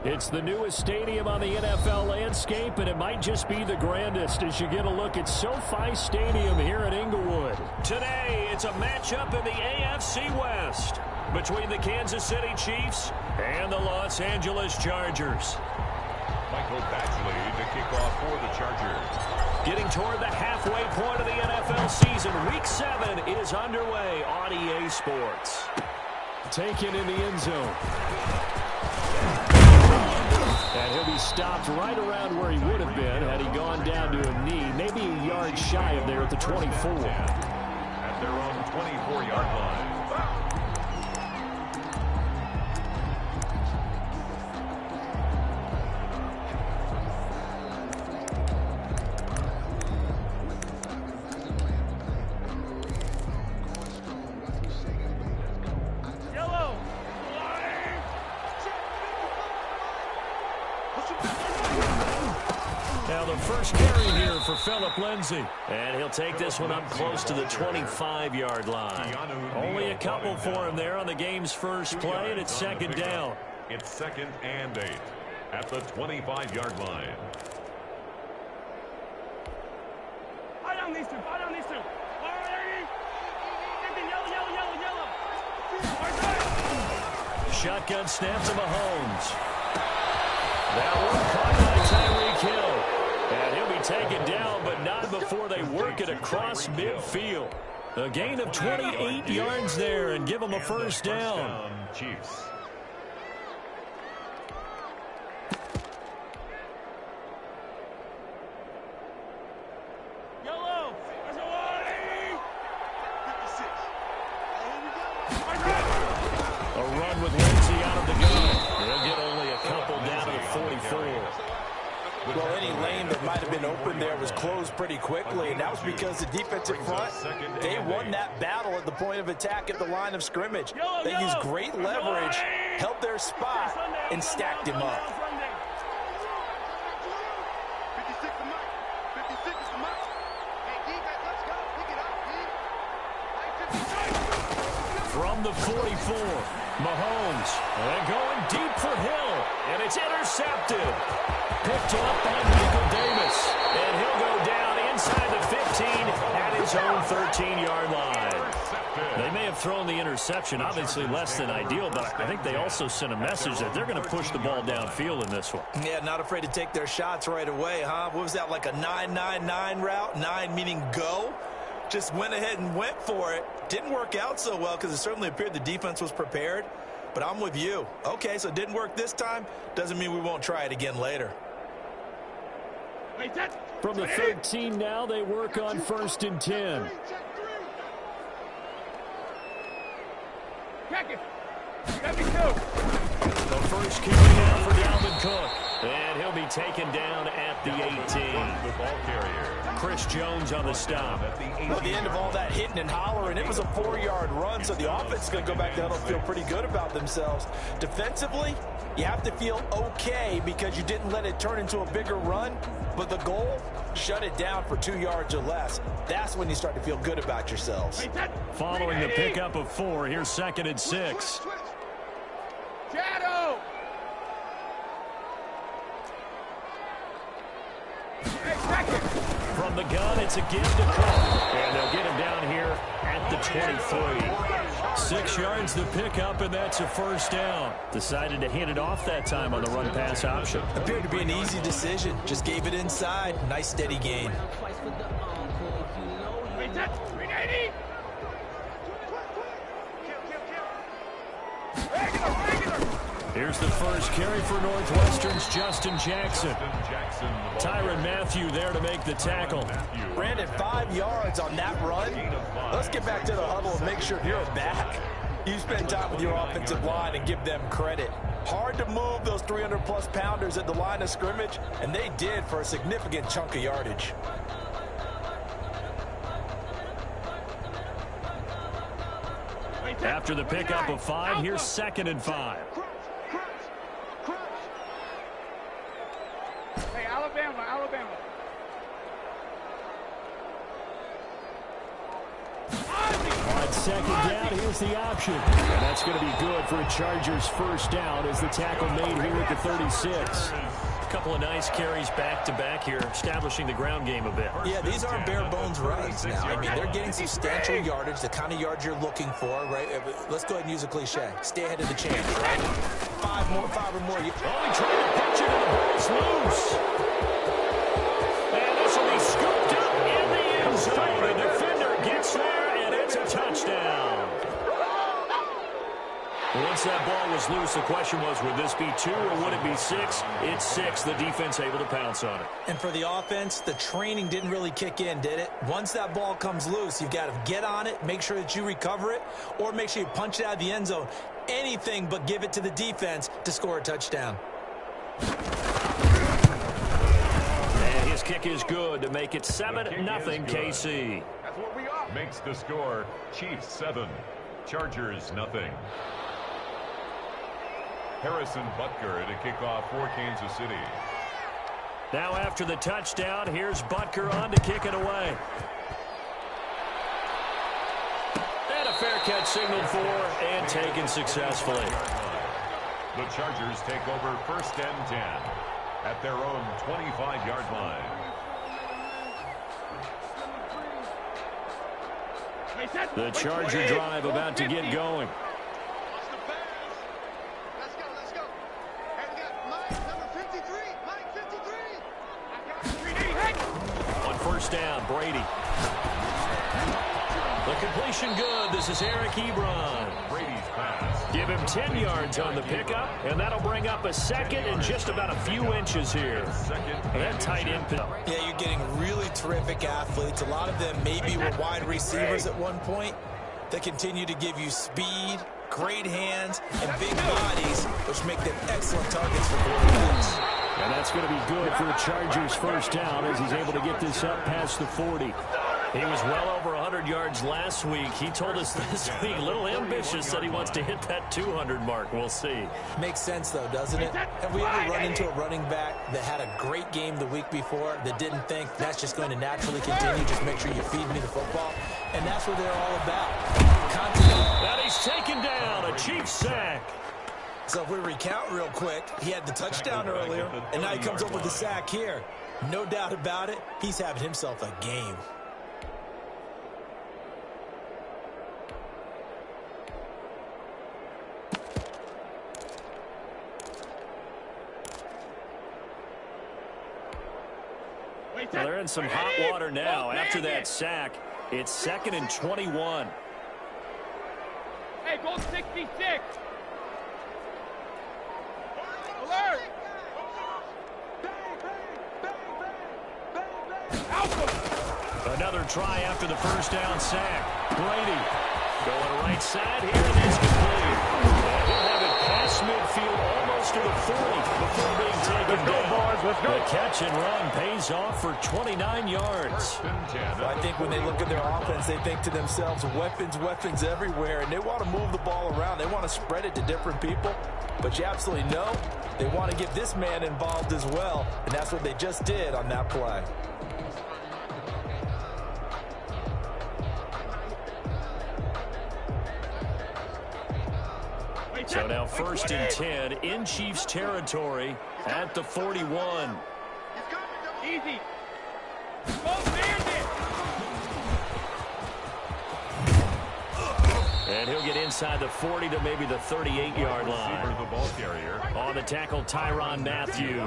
It's the newest stadium on the NFL landscape, and it might just be the grandest as you get a look at SoFi Stadium here in Inglewood. Today, it's a matchup in the AFC West between the Kansas City Chiefs and the Los Angeles Chargers. Michael Badgley to kick off for the Chargers. Getting toward the halfway point of the NFL season, Week 7 is underway on EA Sports. Taken in the end zone. And he'll be stopped right around where he would have been had he gone down to a knee, maybe a yard shy of there at the 24. At their own 24-yard line. Now the first carry here for Phillip Lindsay. And he'll take this one up close to the 25-yard line. Only a couple for him there on the game's first play, and it's second down. It's 2nd and 8 at the 25-yard line. Fire down these two. Fire down these two. Yellow. Shotgun snap to Mahomes. That one caught by Tyreek Hill. And he'll be taken down, but not before they work it across midfield. A gain of 28 yards there and give them a first down. Chiefs. Yellow. A run with Lindsay out of the gun. They'll get only a couple down to the 44. Well, any lane that might have been open there was closed pretty quickly, and that was because the defensive front, they won that battle at the point of attack at the line of scrimmage. They used great leverage, held their spot, and stacked him up. From the 44, Mahomes, and going deep for Hill, and it's intercepted. Picked up by Michael Davis, and he'll go down inside the 15 at his own 13-yard line. They may have thrown the interception, obviously less than ideal, but I think they also sent a message that they're going to push the ball downfield in this one. Yeah, not afraid to take their shots right away, huh? What was that, like a 9-9-9 route? 9 meaning go? Just went ahead and went for it. Didn't work out so well because it certainly appeared the defense was prepared. But I'm with you. Okay, so it didn't work this time. Doesn't mean we won't try it again later. From the 13 now, they work on 1st and 10. The first carry now for Dalvin Cook. And he'll be taken down at the 18. The ball carrier. Chris Jones on the stop. Well, at the end of all that hitting and hollering, it was a 4-yard run, so the offense is going to go back down and feel pretty good about themselves. Defensively, you have to feel okay because you didn't let it turn into a bigger run, but the goal, shut it down for 2 yards or less. That's when you start to feel good about yourselves. Following the pickup of 4, here's 2nd and 6. Shadow. From the gun, it's a give to Cook. And they'll get him down here at the 23. 6 yards the pickup, and that's a first down. Decided to hand it off that time on the run-pass option. Appeared to be an easy decision. Just gave it inside. Nice, steady gain. Here's the first carry for Northwestern's Justin Jackson. Tyrann Mathieu there to make the tackle. Brandon, 5 yards on that run. Let's get back to the huddle and make sure you're back. You spend time with your offensive line and give them credit. Hard to move those 300-plus pounders at the line of scrimmage, and they did for a significant chunk of yardage. After the pickup of 5, here's 2nd and 5. Hey, Alabama. second down, here's the option. And that's going to be good for a Chargers first down as the tackle made here at the 36. A couple of nice carries back-to-back here, establishing the ground game a bit. Yeah, these aren't bare-bones runs now. I mean, they're getting substantial yardage, the kind of yards you're looking for, right? Let's go ahead and use a cliche. Stay ahead of the chain, right? Five or more. Oh, he tried to pitch it, and the ball's loose. And this will be scooped up in the end zone. The defender gets there, and it's a touchdown. Once that ball was loose, the question was, would this be 2 or would it be 6? It's 6. The defense able to pounce on it. And for the offense, the training didn't really kick in, did it? Once that ball comes loose, you've got to get on it, make sure that you recover it, or make sure you punch it out of the end zone. Anything but give it to the defense to score a touchdown. And his kick is good to make it 7-0 KC. That's what we are. Makes the score Chiefs 7, Chargers 0. Harrison Butker to kick off for Kansas City. Now after the touchdown, here's Butker on to kick it away. And a fair catch signaled for and taken successfully. The Chargers take over 1st and 10 at their own 25-yard line. The Charger drive about to get going. On 1st down, Brady. The completion good. This is Eric Ebron. Brady's pass. Give him 10 yards on the pickup, and that'll bring up a second and just about a few inches here. That tight end. Yeah, you're getting really terrific athletes. A lot of them maybe were wide receivers at one point. They continue to give you speed, great hands, and big bodies, which make them excellent targets for quarterbacks. And that's going to be good for the Chargers first down as he's able to get this up past the 40. He was well over 100 yards last week. He told us this week, a little ambitious, said he wants to hit that 200 mark. We'll see. Makes sense, though, doesn't it? Have we ever run into a running back that had a great game the week before that didn't think that's just going to naturally continue? Just make sure you feed me the football. And that's what they're all about. Continuity. And he's taken down. A Chiefs sack. So if we recount real quick, he had the touchdown earlier, and now he comes up with the sack here. No doubt about it, he's having himself a game. Well, they're in some hot water now. After that sack, it's 2nd and 21. Hey, go 66. Alert. Another try after the first down sack. Brady going right side here, and it's complete. And he'll have it past midfield almost to the 40 before being taken down. The catch and run pays off for 29 yards. Well, I think when they look at their offense, they think to themselves, weapons, weapons everywhere, and they want to move the ball around. They want to spread it to different people, but you absolutely know they want to get this man involved as well, and that's what they just did on that play. So now 1st and 10 in Chiefs territory at the 41. Easy. Go, Bandit. And he'll get inside the 40 to maybe the 38-yard line. The ball carrier. On the tackle, Tyrann Mathieu.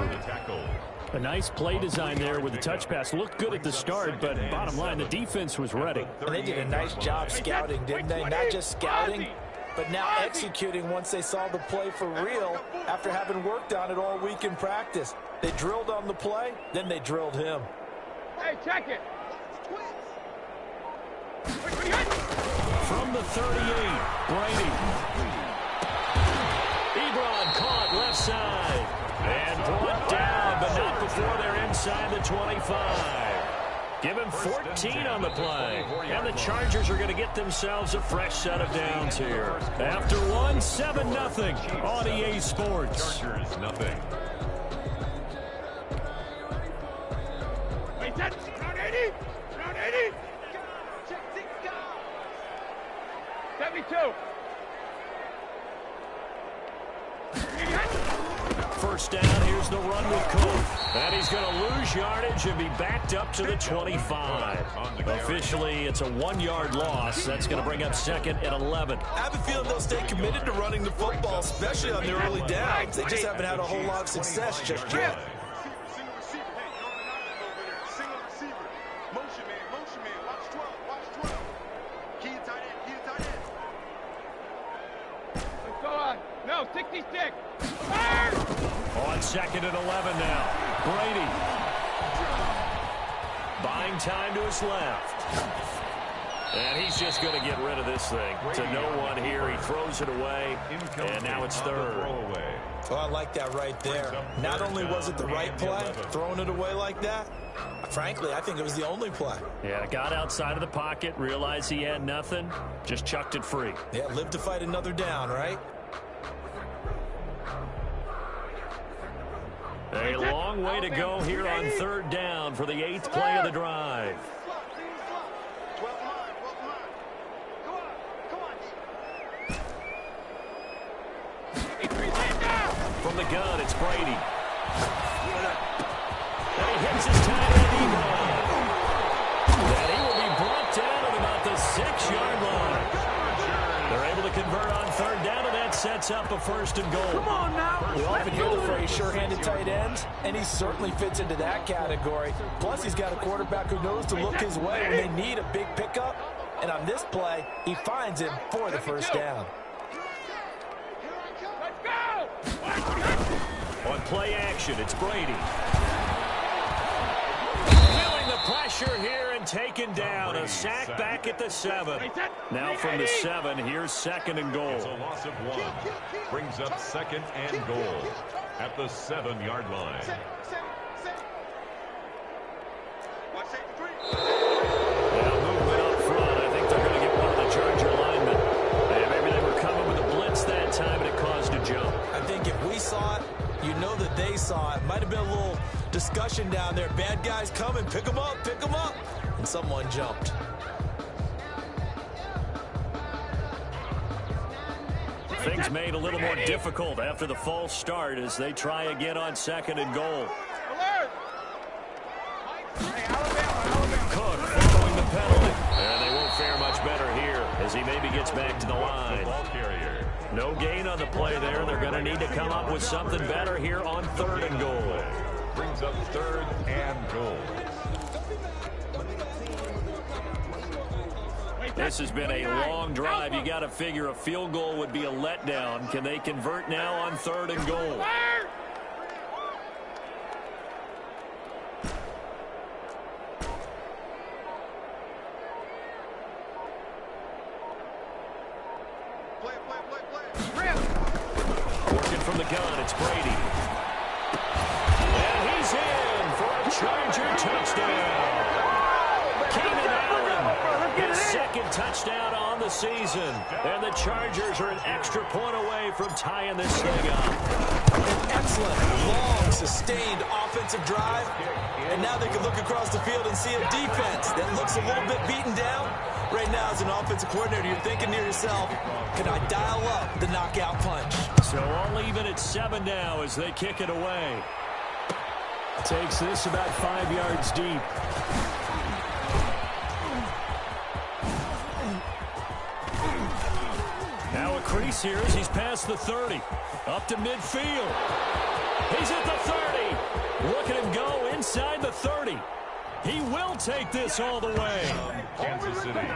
A nice play design there with the touch pass. Looked good at the start, but bottom line, the defense was ready. And they did a nice job scouting, didn't they? Not just scouting, but now executing once they saw the play for real after having worked on it all week in practice. They drilled on the play, then they drilled him. Hey, check it. From the 38, Brady. Ebron caught left side. And brought down, but not before they're inside the 25. Give him 14 on the play. And the Chargers are going to get themselves a fresh set of downs here. After one, 7-0 on EA Sports. Chargers, 0. Wait, that's round 80. Round 80. 72. First down, here's the run with Cook. And he's going to lose yardage and be backed up to the 25. Officially, it's a 1-yard loss. That's going to bring up second and 11. I have a feeling they'll stay committed to running the football, especially on their early downs. They just haven't had a whole lot of success just yet. No, 66. On second and 11 now. Brady. Buying time to his left. And he's just going to get rid of this thing. To no one here. He throws it away. And now it's third. Oh, I like that right there. Not only was it the right play, throwing it away like that, frankly, I think it was the only play. Yeah, got outside of the pocket, realized he had nothing, just chucked it free. Yeah, live to fight another down, right? A long way to go here on third down for the 8th play of the drive. From the gun, it's Brady. And he hits his tight end Eagle. And he will be brought down at about the 6-yard line. They're able to convert on third down, and that sets up a first and goal. Come on now. We often hear the phrase sure-handed tight ends, and he certainly fits into that category. Plus, he's got a quarterback who knows to look his way when they need a big pickup. And on this play, he finds him for the first down. Let's go! On play action, it's Brady. Feeling the pressure here and taken down. A sack back at the 7. Now from the 7, here's second and goal. It's a loss of 1. Brings up second and goal at the 7-yard line. Now movement up front. I think they're going to get one of the Charger linemen. And maybe they were coming with a blitz that time and it caused a jump. I think if we saw it, you know that they saw it. Might have been a little discussion down there. Bad guys coming. Pick them up. Pick them up. And someone jumped. Things made a little more difficult after the false start as they try again on second and goal. Alert! Hey, Alabama. Cook following the penalty. And they won't fare much better here as he maybe gets back to the line. No gain on the play there. They're going to need to come up with something better here on third and goal. Brings up third and goal. This has been a long drive. You got to figure a field goal would be a letdown. Can they convert now on third and goal? Working from the gun, it's Brady. And he's in for a Charger touchdown. Keenan Allen, his second touchdown on the season. And the Chargers are an extra point away from tying this thing up. An excellent, long, sustained offensive drive. And now they can look across the field and see a defense that looks a little bit beaten down. Right now, as an offensive coordinator, you're thinking to yourself, can I dial up the knockout punch? So all even at 7 now as they kick it away. Takes this about 5 yards deep. Now a crease here as he's past the 30. Up to midfield. He's at the 30. Look at him go inside the 30. He will take this all the way. Kansas City.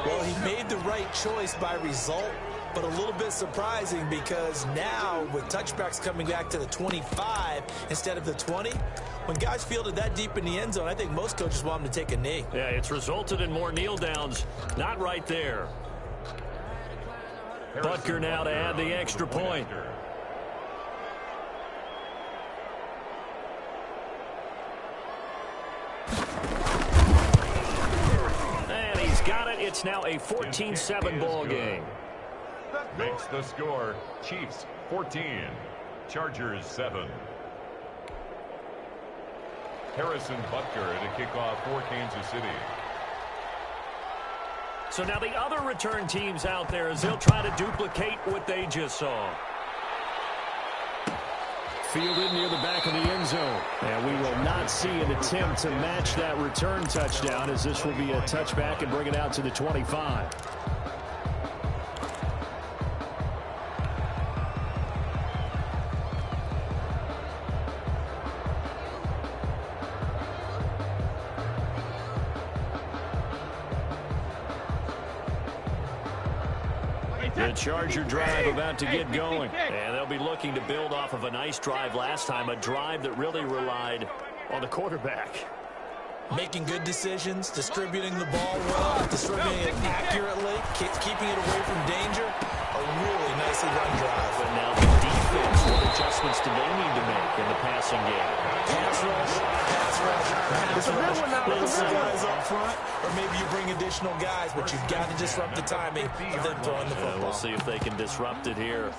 Well, he made the right choice by result, but a little bit surprising because now with touchbacks coming back to the 25 instead of the 20, when guys fielded that deep in the end zone, I think most coaches want them to take a knee. Yeah, it's resulted in more kneel downs. Not right there. Butker now to add the extra point. And he's got it. It's now a 14-7 ball game. Makes the score. Chiefs 14. Chargers 7. Harrison Butker to kick off for Kansas City. So now the other return teams out there as they'll try to duplicate what they just saw. Fielded near the back of the end zone. And we will not see an attempt to match that return touchdown, as this will be a touchback and bring it out to the 25. The Charger drive about to get going. And they'll be looking to build off of a nice drive last time, a drive that really relied on the quarterback. Making good decisions, distributing the ball well, distributing it accurately, keeping it away from danger. A really nicely run drive. But now the defense, what adjustments do they need to make in the passing game? Pass rush, pass rush, pass rush. Pull some guys up front, or maybe you bring additional guys, but you've got to disrupt the timing of them throwing the football. We'll see if they can disrupt it here.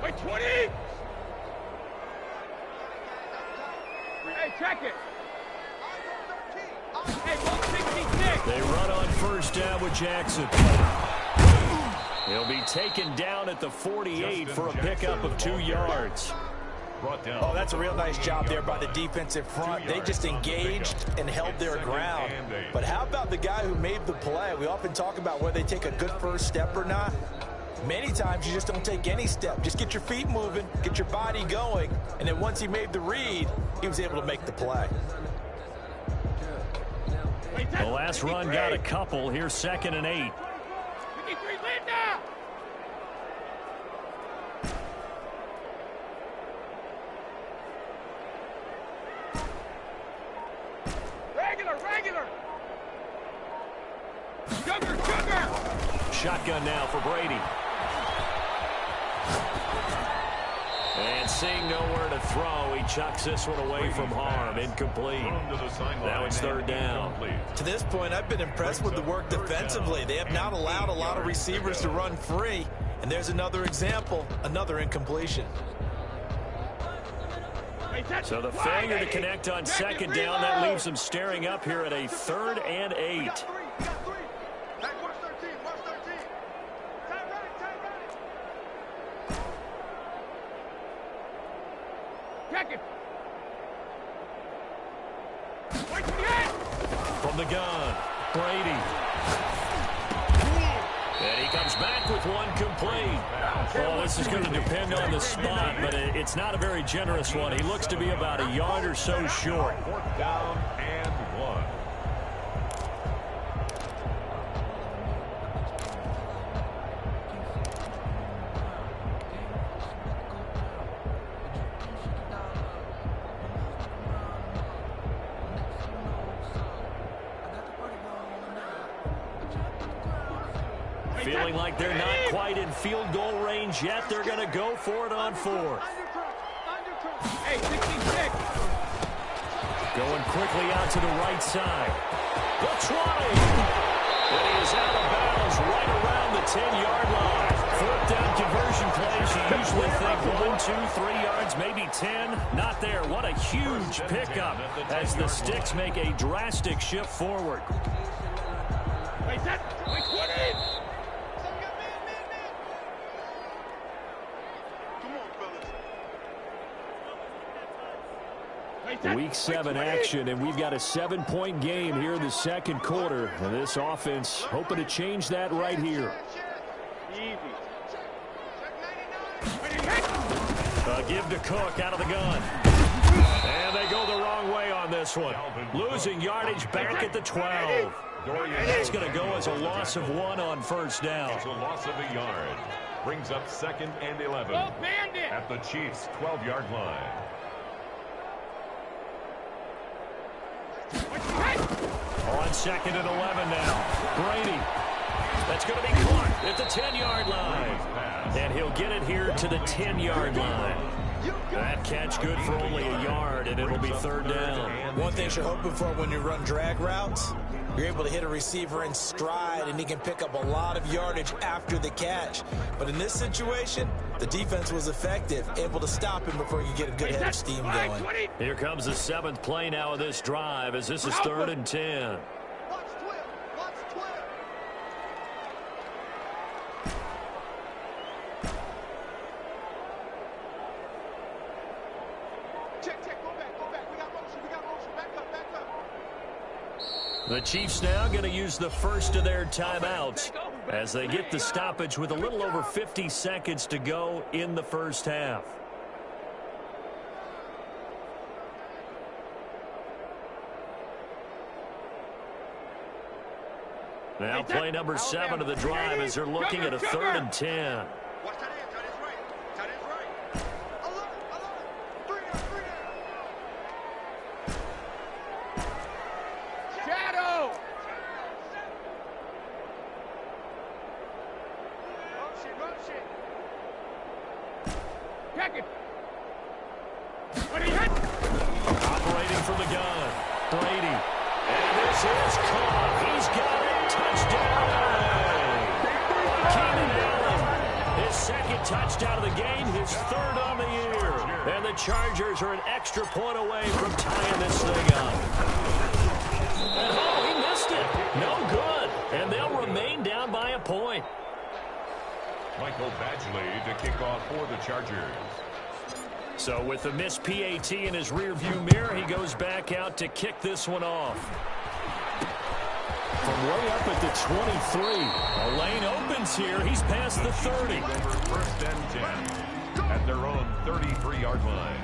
Wait, 20! Hey, check it! Hey, 166! They run on first down with Jackson. He'll be taken down at the 48 for a pickup of 2 yards. Oh, that's a real nice job there by the defensive front. They just engaged and held their ground. But how about the guy who made the play? We often talk about whether they take a good first step or not. Many times you just don't take any step. Just get your feet moving, get your body going, and then once he made the read, he was able to make the play. The last run got a couple. Here's 2nd and 8. 53, lead now! Regular! Sugar! Shotgun now for Brady. And seeing nowhere to throw, he chucks this one away from harm. Incomplete. Now it's 3rd down. To this point, I've been impressed with the work defensively. They have not allowed a lot of receivers to run free. And there's another example, another incompletion. So the failure to connect on 2nd down, that leaves them staring up here at a 3rd and 8. From the gun, Brady. And he comes back with one complete. Well, this is going to depend on the spot, but it's not a very generous one. He looks to be about a yard or so short. 4th down and 1. Feeling like they're not quite in field goal range yet. They're going to go for it on 4th. Hey, 66! Going quickly out to the right side. The try! And he is out of bounds right around the 10-yard line. 4th down conversion plays. You usually think 1, 2, 3 yards, maybe 10. Not there. What a huge pickup as the Sticks make a drastic shift forward. Wait, 20! Week 7 action, and we've got a 7-point game here in the 2nd quarter. And this offense hoping to change that right here. Give to Cook out of the gun. And they go the wrong way on this one. Losing yardage back at the 12. That's going to go as a loss of 1 on first down. It's a loss of a yard. Brings up 2nd and 11 at the Chiefs' 12-yard line. On 2nd and 11 now. Brady. That's going to be caught at the 10-yard line. And he'll get it here to the 10-yard line. That catch good for only a yard, and it'll be third down. One thing you're hoping for when you run drag routes, you're able to hit a receiver in stride, and he can pick up a lot of yardage after the catch. But in this situation, the defense was effective, able to stop him before you get a good head of steam going. Here comes the 7th play now of this drive, as this is 3rd and 10. The Chiefs now going to use the first of their timeouts as they get the stoppage with a little over 50 seconds to go in the first half. Now play number 7 of the drive as they're looking at a 3rd and 10. Operating from the gun, Brady. And this is caught. He's got it. Touchdown. Keenan Allen. His 2nd touchdown of the game, his 3rd on the year. And the Chargers are an extra point away from tying this thing up. And oh, he missed it. No good. And they'll remain down by a point. Michael Badgley to kick off for the Chargers. So with the missed PAT in his rearview mirror, he goes back out to kick this one off. From way up at the 23. A lane opens here. He's past the 30. Over 1st and 10 at their own 33-yard line.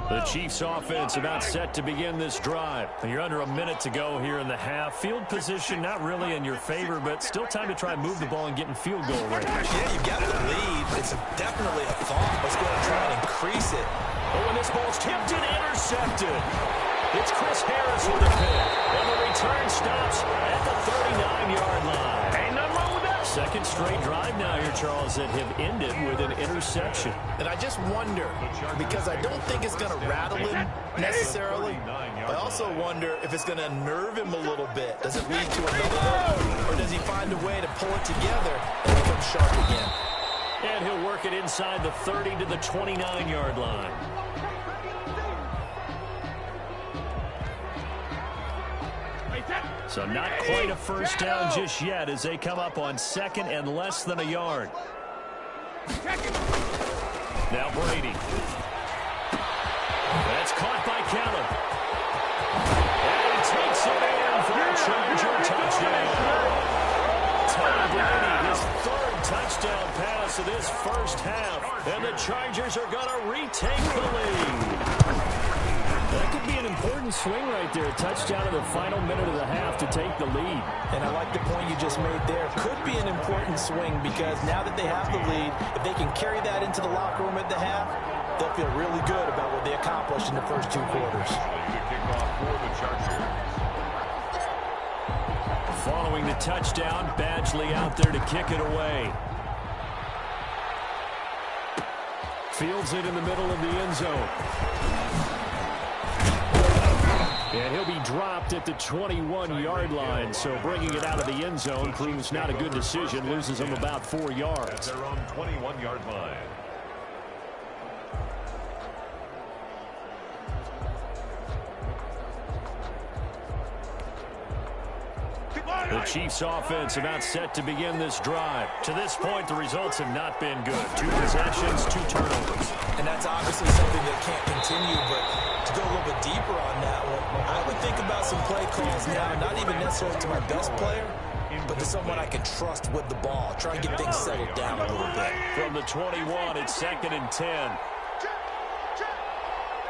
The Chiefs offense about set to begin this drive. You're under a minute to go here in the half. Field position not really in your favor, but still time to try and move the ball and get in field goal range. Yeah, you've got the lead. It's definitely a thought. Let's go and try and increase it. Oh, and this ball's tipped and intercepted. It's Chris Harris with the pick. And the return stops at the 39-yard line. Ain't nothing wrong with that. 2nd straight drive now here, Charles, that have ended with an interception. And I just wonder, because I don't think it's going to rattle him necessarily, I also wonder if it's going to nerve him a little bit. Does it lead to another one, or does he find a way to pull it together and become sharp again? And he'll work it inside the 30 to the 29-yard line. So not quite a first down just yet as they come up on 2nd and less than a yard. Now Brady. That's caught by Caleb. And he takes it in for a Charger touchdown. Tom Brady, his 3rd touchdown pass of this first half. And the Chargers are going to retake the lead. That could be an important swing right there. A touchdown in the final minute of the half to take the lead. And I like the point you just made there. Could be an important swing because now that they have the lead, if they can carry that into the locker room at the half, they'll feel really good about what they accomplished in the first 2 quarters. The kickoff for the Chargers. Following the touchdown, Badgley out there to kick it away. Fields it in the middle of the end zone. And he'll be dropped at the 21-yard line, so bringing it out of the end zone proves not a good decision, loses him about 4 yards. At their own 21-yard line. The Chiefs offense about set to begin this drive. To this point, the results have not been good. 2 possessions, 2 turnovers. And that's obviously something that can't continue, but to go a little bit deeper on that one, I would think about some play calls now, not even necessarily to my best player, but to someone I can trust with the ball. Try and get things settled down a little bit. From the 21, it's 2nd and 10.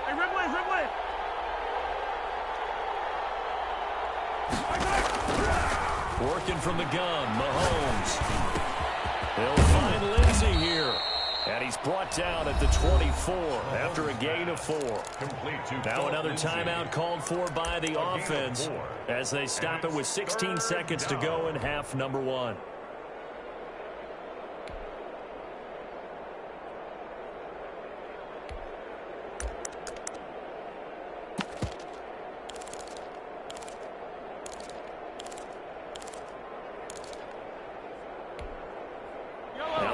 Hey, Ridley! Working from the gun, Mahomes. He'll find Lindsay here. And he's brought down at the 24 after a gain of 4. Now another timeout called for by the offense as they stop it with 16 seconds to go in half number 1.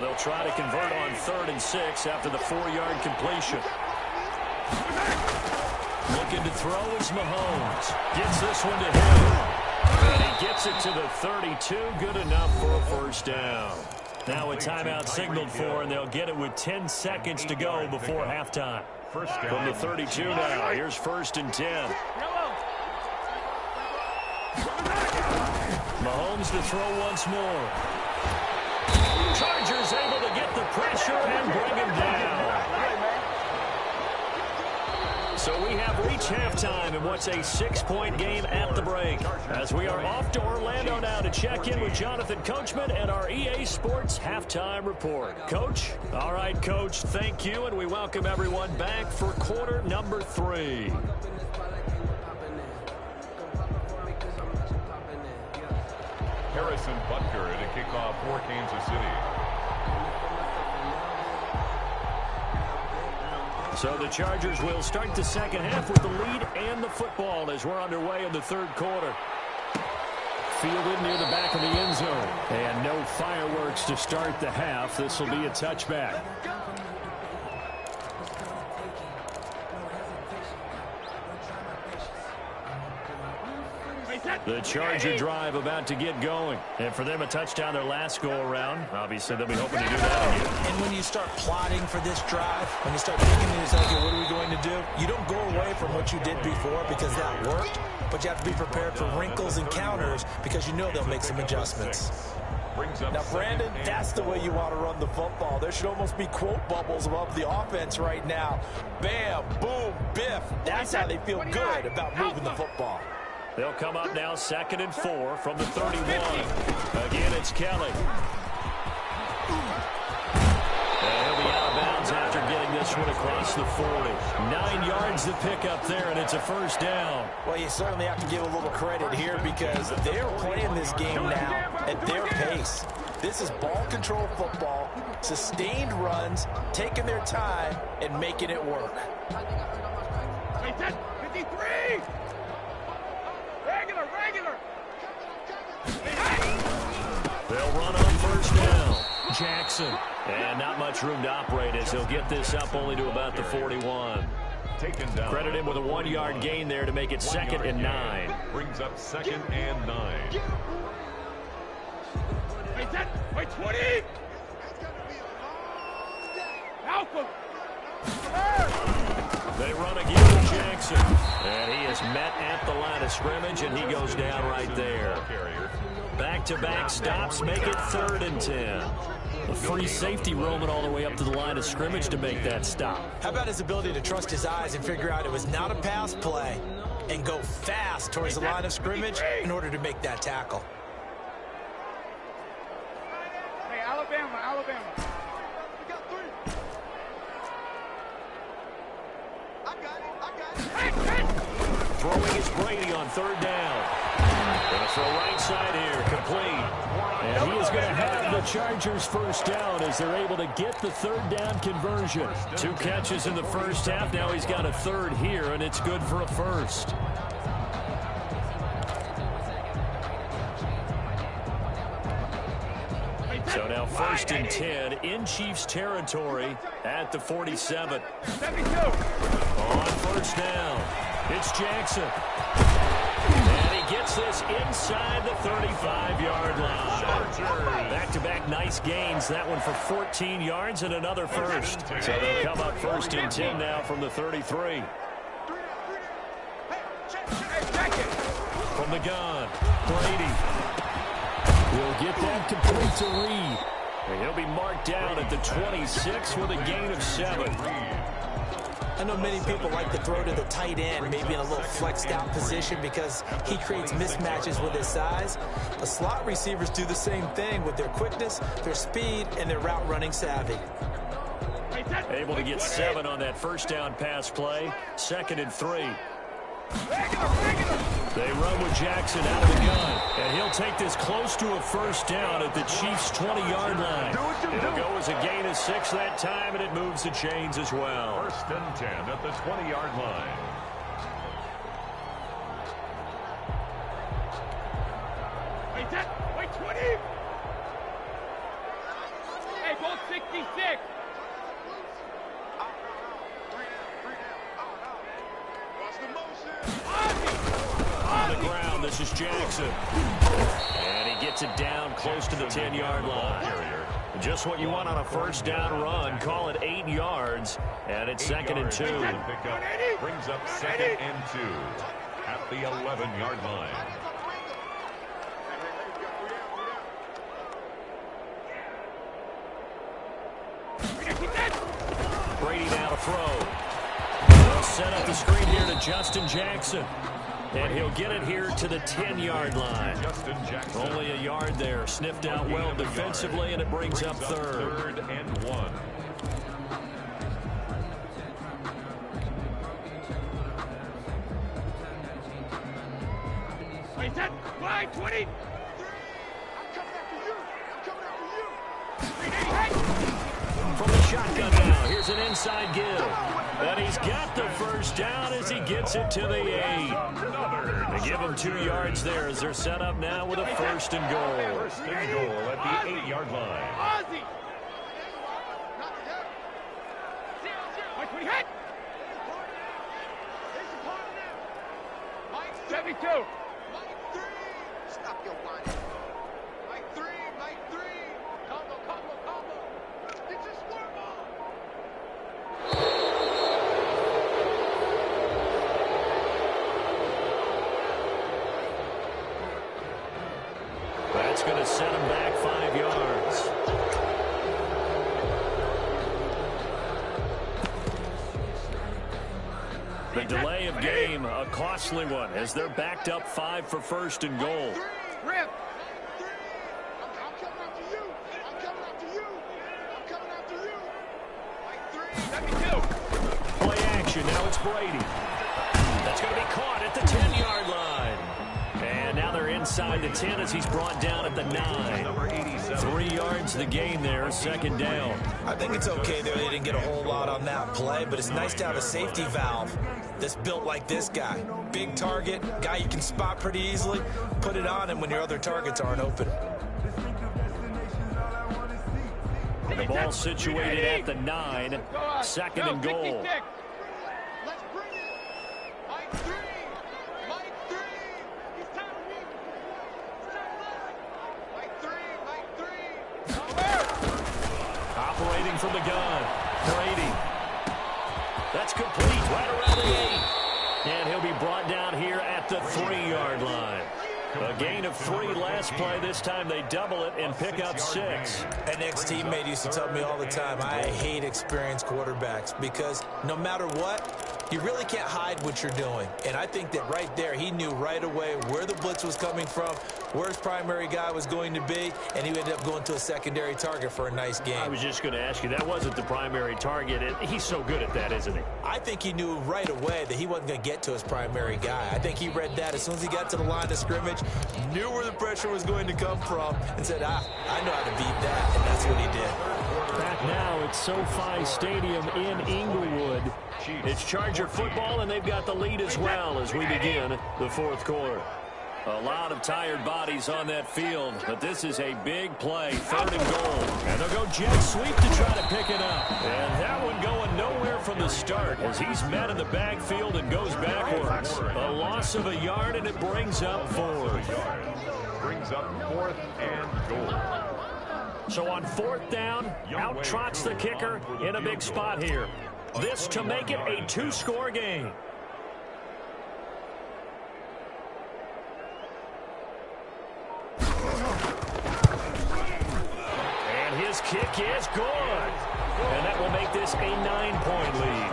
They'll try to convert on 3rd and 6 after the 4-yard completion. Looking to throw is Mahomes. Gets this one to him. And he gets it to the 32. Good enough for a first down. Now a timeout signaled for, and they'll get it with 10 seconds to go before halftime. From the 32 now, here's 1st and 10. Mahomes to throw once more. Chargers able to get the pressure and bring him down. So we have reached halftime in what's a 6-point game at the break. As we are off to Orlando now to check in with Jonathan Coachman and our EA Sports Halftime Report. Coach? All right, Coach, thank you, and we welcome everyone back for quarter number 3. Harrison Butker to kick off for Kansas City. So the Chargers will start the second half with the lead and the football as we're underway in the 3rd quarter. Fielded near the back of the end zone. And no fireworks to start the half. This will be a touchback. The Charger drive about to get going. And for them, a touchdown their last go-around. Obviously, they'll be hoping to do that again. And when you start plotting for this drive, when you start thinking to yourself, okay, what are we going to do? You don't go away from what you did before because that worked, but you have to be prepared for wrinkles and counters because you know they'll make some adjustments. Now, Brandon, that's the way you want to run the football. There should almost be quote bubbles above the offense right now. Bam, boom, biff. That's how they feel good about moving the football. They'll come up now 2nd and 4 from the 31. Again, it's Kelly. And he'll be out of bounds after getting this one across the 40. 9 yards to pick up there, and it's a first down. Well, you certainly have to give a little credit here because they're playing this game now at their pace. This is ball control football, sustained runs, taking their time, and making it work. 53! Regular! They'll run on first down. Jackson. And not much room to operate as he'll get this up only to about the 41. Credit him with a 1-yard gain there to make it 2nd and 9. Brings up 2nd and 9. Wait, 20! Malcolm! They run again with Jackson. And he is met at the line of scrimmage, and he goes down right there. Back-to-back stops make it 3rd and 10. A free safety roaming all the way up to the line of scrimmage to make that stop. How about his ability to trust his eyes and figure out it was not a pass play and go fast towards the line of scrimmage in order to make that tackle? Hey, Alabama. We got 3. I got it. Throwing is Brady on 3rd down. Going to throw right side here, complete. And he is going to have the Chargers first down as they're able to get the 3rd down conversion. 2 catches in the first half. Now he's got a 3rd here, and it's good for a first. So now 1st and 10 in Chiefs territory at the 47. 72. On first down, it's Jackson. And he gets this inside the 35-yard line. Back-to-back nice gains. That one for 14 yards and another first. So they'll come up 1st and 10 now from the 33. From the gun, Brady. Will get that complete to Reed. And he'll be marked down at the 26 with a gain of 7. I know many people like to throw to the tight end, maybe in a little flexed out position because he creates mismatches with his size. The slot receivers do the same thing with their quickness, their speed, and their route running savvy. Able to get 7 on that first down pass play. 2nd and 3. They run with Jackson out of the gun, and he'll take this close to a first down at the Chiefs' 20-yard line. It'll go as a gain of 6 that time, and it moves the chains as well. 1st and 10 at the 20-yard line. Wait, 20. Hey, ball 66. On the ground, this is Jackson. And he gets it down close to the 10-yard line. Just what you want on a first down run. Call it 8 yards, and it's 2nd and 2. Brings up 2nd and 2 at the 11-yard line. Brady now to throw. They'll set up the screen here to Justin Jackson. And he'll get it here to the 10-yard line. Justin Jackson. Only a yard there. Sniffed out well defensively, and it brings up 3rd. 3rd and 1. Wait, that 5-20. From the shotgun now, here's an inside give. And he's got the first down as he gets it to the 8. They give him 2 yards there as they're set up now with a 1st and goal. 1st and goal at the 8-yard line. Ozzy. 72. Stop your whining. Mike 3. Combo. Get your swerve on. That's going to set him back 5 yards. The delay of game, a costly one, as they're backed up 5 for 1st and goal. Rip. I'm coming after you. Mike 3. 72. Play action, now it's Brady. That's going to be caught at the 10-yard line. And now they're inside the 10 as he's brought down at the 9. Number 87. 3 yards the gain there, 2nd down. I think it's okay there. They didn't get a whole lot on that play, but it's nice to have a safety valve that's built like this guy. Big target, guy you can spot pretty easily. Put it on him when your other targets aren't open. The ball situated at the 9, 2nd and goal. Let's bring it. Mike 3. He's time to win. Mike 3. Operating from the gun, Brady. That's complete right around the 8. And he'll be brought down here at the 3-yard line. A gain of 3 last play. This time they double it and pick up 6. An ex-teammate used to tell me all the time, I hate experienced quarterbacks because no matter what, you really can't hide what you're doing. And I think that right there, he knew right away where the blitz was coming from, where his primary guy was going to be, and he ended up going to a secondary target for a nice game. I was just going to ask you, that wasn't the primary target. He's so good at that, isn't he? I think he knew right away that he wasn't going to get to his primary guy. I think he read that as soon as he got to the line of scrimmage, knew where the pressure was going to come from, and said, I know how to beat that, and that's what he did. Back now at SoFi Stadium in Inglewood. It's Charger football, and they've got the lead as well as we begin the 4th quarter. A lot of tired bodies on that field, but this is a big play, 3rd and goal. And they'll go jet sweep to try to pick it up. And that one going nowhere from the start as he's met in the backfield and goes backwards. A loss of a yard, and it brings up 4th. Brings up 4th and goal. So on 4th down, out trots the kicker in a big spot here. This to make it a 2-score game. And his kick is good. And that will make this a 9-point lead.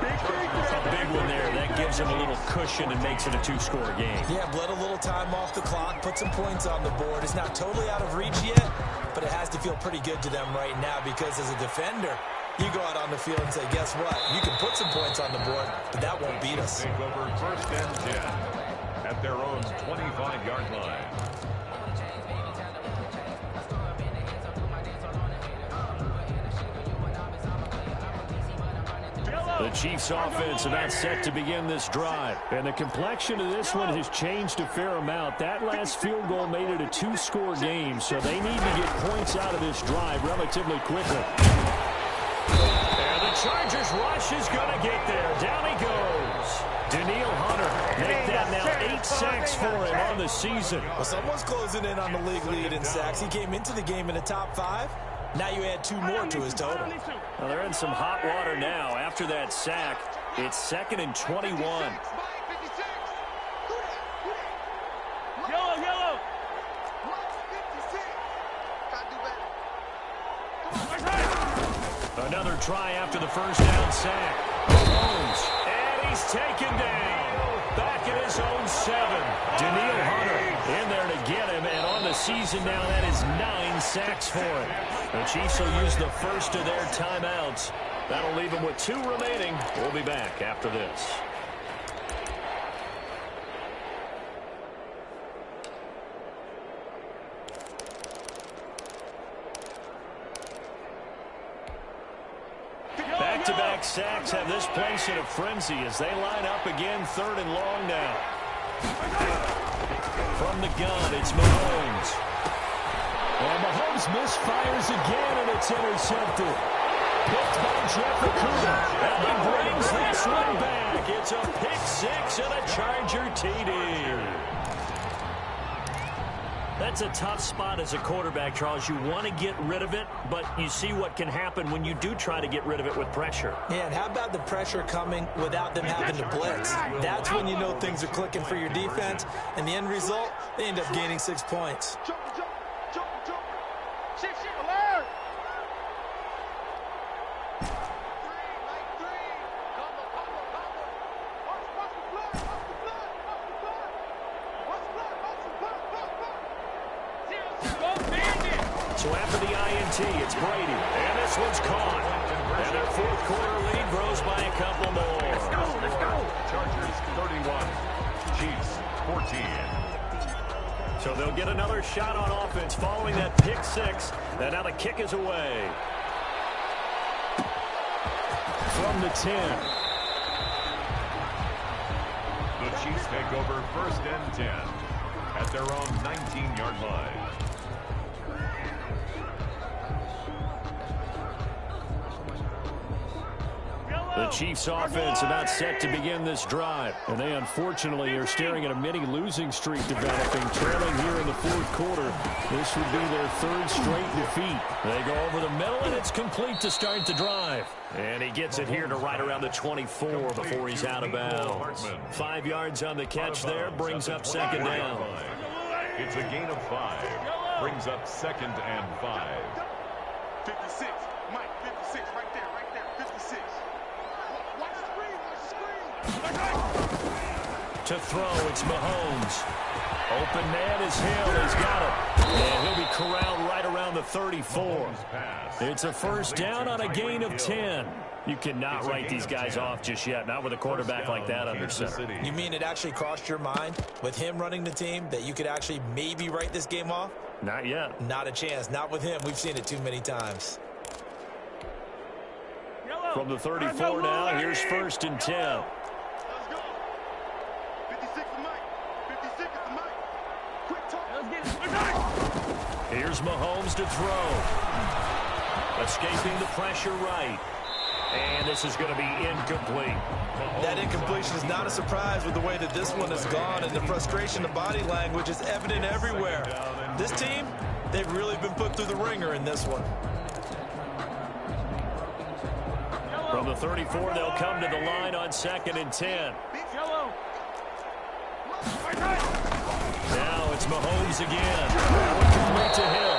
A big one there. That gives them a little cushion and makes it a two-score game. Yeah, bled a little time off the clock, put some points on the board. It's not totally out of reach yet, but it has to feel pretty good to them right now because as a defender, you go out on the field and say, guess what? You can put some points on the board, but that won't beat us. Take over first and 10 at their own 25-yard line. The Chiefs offense about set to begin this drive. And the complexion of this one has changed a fair amount. That last field goal made it a two-score game, so they need to get points out of this drive relatively quickly. And the Chargers rush is going to get there. Down he goes. Daniil Hunter, make that now 8 sacks for him on the season. Well, someone's closing in on the league lead in sacks. He came into the game in the top 5. Now you add 2 more to his total. Well, they're in some hot water now. After that sack, it's 2nd and 21. Yellow. Another try after the first down sack. Mahomes, and he's taken down. Back at his own 7. Daniil Hunter in there to get him, and on the season now, that is 9 sacks for him. The Chiefs will use the first of their timeouts. That'll leave them with 2 remaining. We'll be back after this. Back-to-back sacks have this place in a frenzy as they line up again 3rd and long now. From the gun, it's Mahomes. And Mahomes misfires again, and it's intercepted. Picked by Jeff Okudah. And he brings this one back. It's a pick 6 and a Charger TD. That's a tough spot as a quarterback, Charles. You want to get rid of it, but you see what can happen when you do try to get rid of it with pressure. Yeah, and how about the pressure coming without them having to blitz? That's when you know things are clicking for your defense, and the end result, they end up gaining 6 points. Alert! So after the INT, it's Brady. And this one's caught. And their 4th quarter lead grows by a couple more. Let's go. Chargers 31, Chiefs 14. So they'll get another shot on offense following that pick 6. And now the kick is away. From the 10. The Chiefs take over first and 10 at their own 19-yard line. The Chiefs offense about set to begin this drive. And they unfortunately are staring at a mini losing streak developing, trailing here in the 4th quarter. This would be their 3rd straight defeat. They go over the middle, and it's complete to start the drive. And he gets it here to right around the 24 before he's out of bounds. 5 yards on the catch there, brings up 2nd down. It's a gain of 5. Brings up 2nd and 5. 56, Mike, 56, right there, 56. Watch the screen. To throw, it's Mahomes. Open man is Hill. He's got it. And he'll be corralled right around the 34. It's a first down on a gain of 10. You cannot write these guys off just yet, not with a quarterback like that under center. You mean it actually crossed your mind with him running the team that you could actually maybe write this game off? Not yet. Not a chance. Not with him. We've seen it too many times. From the 34 now, here's 1st and 10. Let's go. 56 to Mike. 56 to Mike. Quick talk. Let's get it. Here's Mahomes to throw. Escaping the pressure right. And this is going to be incomplete. That incompletion is not a surprise with the way that this one has gone, and the frustration, the body language is evident everywhere. This team, they've really been put through the ringer in this one. From the 34, they'll come to the line on 2nd and 10. Now it's Mahomes again. Complete to Hill.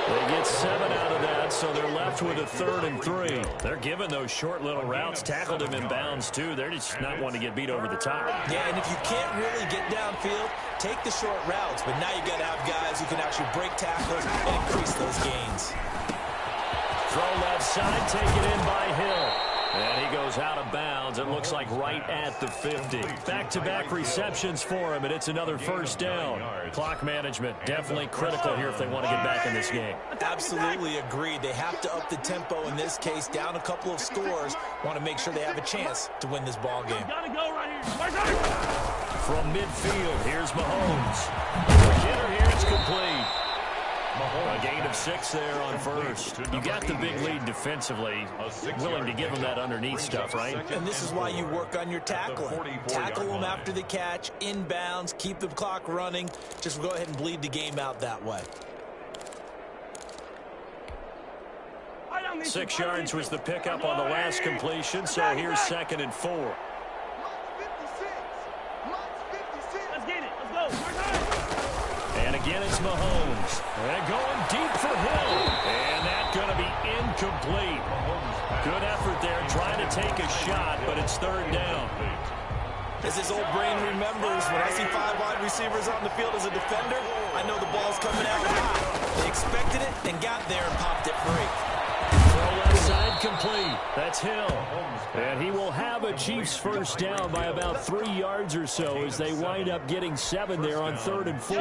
They get 7 out of that, so they're left with a 3rd and 3. They're giving those short little routes, tackled him in bounds, too. They're just not wanting to get beat over the top. Yeah, and if you can't really get downfield, take the short routes. But now you got to have guys who can actually break tackles and increase those gains. Throw left side, taken in by Hill. And he goes out of bounds. It looks like right at the 50. Back-to-back receptions for him, and it's another first down. Clock management definitely critical here if they want to get back in this game. Absolutely agreed. They have to up the tempo in this case, down a couple of scores. Want to make sure they have a chance to win this ball game. Gotta go right here. From midfield, here's Mahomes. The hitter here, it's complete. A gain of 6 there on first. You got the big lead defensively. Willing to give them that underneath stuff, right? And this is why you work on your tackling. Tackle them after the catch, inbounds, keep the clock running. Just go ahead and bleed the game out that way. 6 yards was the pickup on the last completion, so here's 2nd and 4. Let's get it. Let's go. And again, it's Mahomes. And going deep for Hill. And that's going to be incomplete. Good effort there, trying to take a shot, but it's 3rd down. As his old brain remembers, when I see 5 wide receivers on the field as a defender, I know the ball's coming out high. They expected it and got there and popped it free. Throw left side complete. That's Hill. And he will have a Chiefs first down by about 3 yards or so as they wind up getting 7 there on 3rd and 4.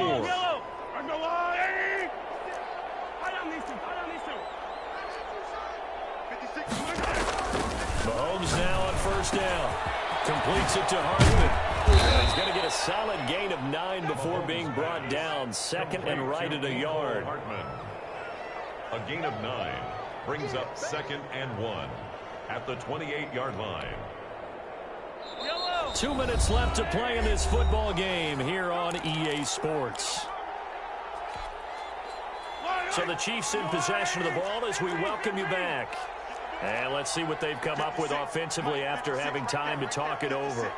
Mahomes now on first down. Completes it to Hardman. And he's going to get a solid gain of 9 before being brought down. 2nd and right at a yard. A gain of 9 brings up 2nd and 1 at the 28-yard line. 2 minutes left to play in this football game here on EA Sports. So the Chiefs in possession of the ball as we welcome you back. And let's see what they've come up with offensively after having time to talk it over.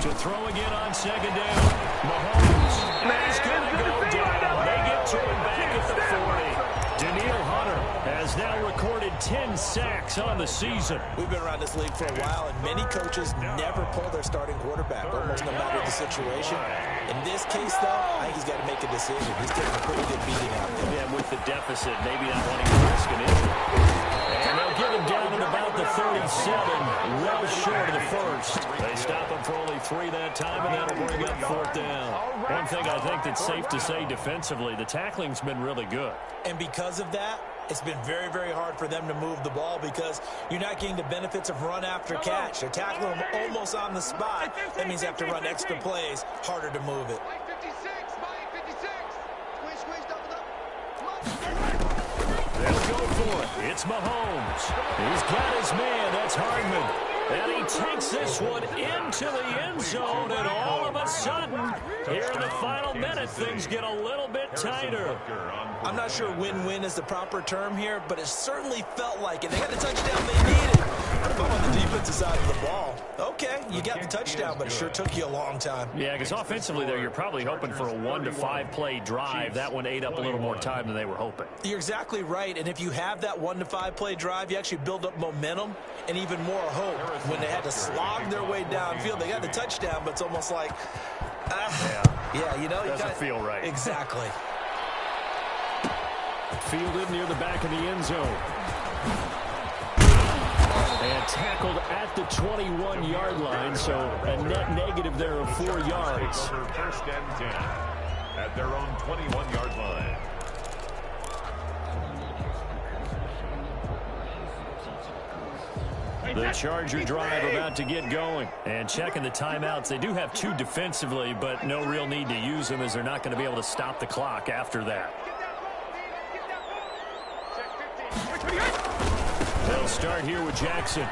To throw again on 2nd down. Mahomes is going to go down. They get to him back at the 40. Danielle Hunter has now recorded 10 sacks on the season. We've been around this league for a while, and many coaches never pull their starting quarterback, almost no matter the situation. In this case, though, I think he's got to make a decision. He's taking a pretty good beating out there. Yeah, with the deficit, maybe not wanting to risk an injury. And they'll get him down at about the 37, well short of the first. They stop him for only 3 that time, and that'll bring up 4th down. One thing I think that's safe to say defensively, the tackling's been really good. And because of that, it's been very, very hard for them to move the ball because you're not getting the benefits of run after catch. They're tackling them almost on the spot. That means they have to run extra plays, harder to move it. They'll go for it. It's Mahomes. He's got his man. That's Hardman. And he takes this one into the end zone, and all of a sudden, here in the final minute, things get a little bit tighter. I'm not sure win-win is the proper term here, but it certainly felt like it. They got the touchdown they needed. But on the defensive side of the ball, okay, you got the touchdown, but it sure took you a long time. Yeah, because offensively there, you're probably hoping for a 1 to 5 play drive. That one ate up a little more time than they were hoping. You're exactly right, and if you have that 1 to 5 play drive, you actually build up momentum and even more hope. When they had to slog their way downfield, they got the touchdown, but it's almost like, yeah, you know, you doesn't feel right. Exactly. Fielded near the back of the end zone. And tackled at the 21-yard line, so a net negative there of 4 yards. First and 10 at their own 21-yard line. The Charger drive about to get going. And checking the timeouts. They do have 2 defensively, but no real need to use them as they're not going to be able to stop the clock after that. They'll start here with Jackson.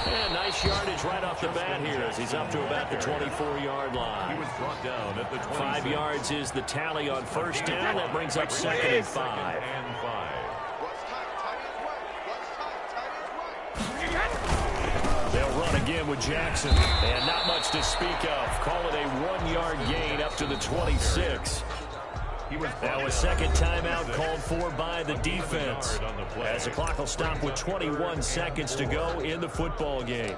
And nice yardage right off the bat here as he's up to about the 24-yard line. He was brought down at the 26. 5 yards is the tally on first down. That brings up 2nd and 5. They'll run again with Jackson. And not much to speak of. Call it a 1-yard gain up to the 26. Now a second timeout called for by the defense, as the clock will stop with 21 seconds to go in the football game.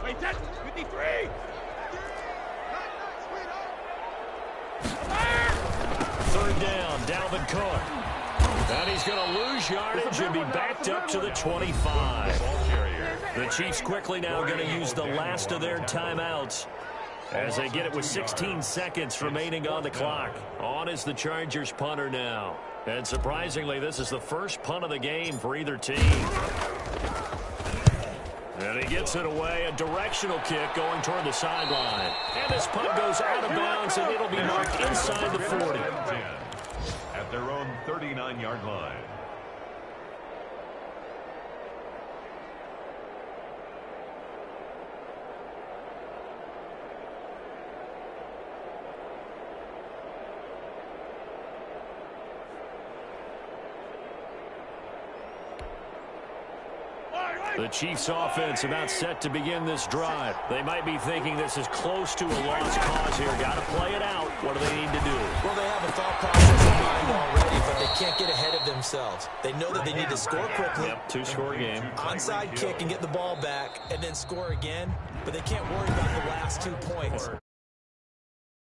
Wait, that's 53. Third down, Dalvin Cook. And he's going to lose yardage and be backed up to the 25. The Chiefs quickly now going to use the last of their timeouts as they get it with 16 seconds remaining on the clock. On is the Chargers punter now. And surprisingly, this is the first punt of the game for either team. And he gets it away, a directional kick going toward the sideline. And this punt goes out of bounds, and it'll be marked inside the 40. At their own 39-yard line. The Chiefs offense about set to begin this drive. They might be thinking this is close to a lost cause here. Got to play it out. What do they need to do? Well, they have a thought process in mind already, but they can't get ahead of themselves. They know that they need to score quickly. Yep, two-score game. Onside kick and get the ball back and then score again, but they can't worry about the last 2 points.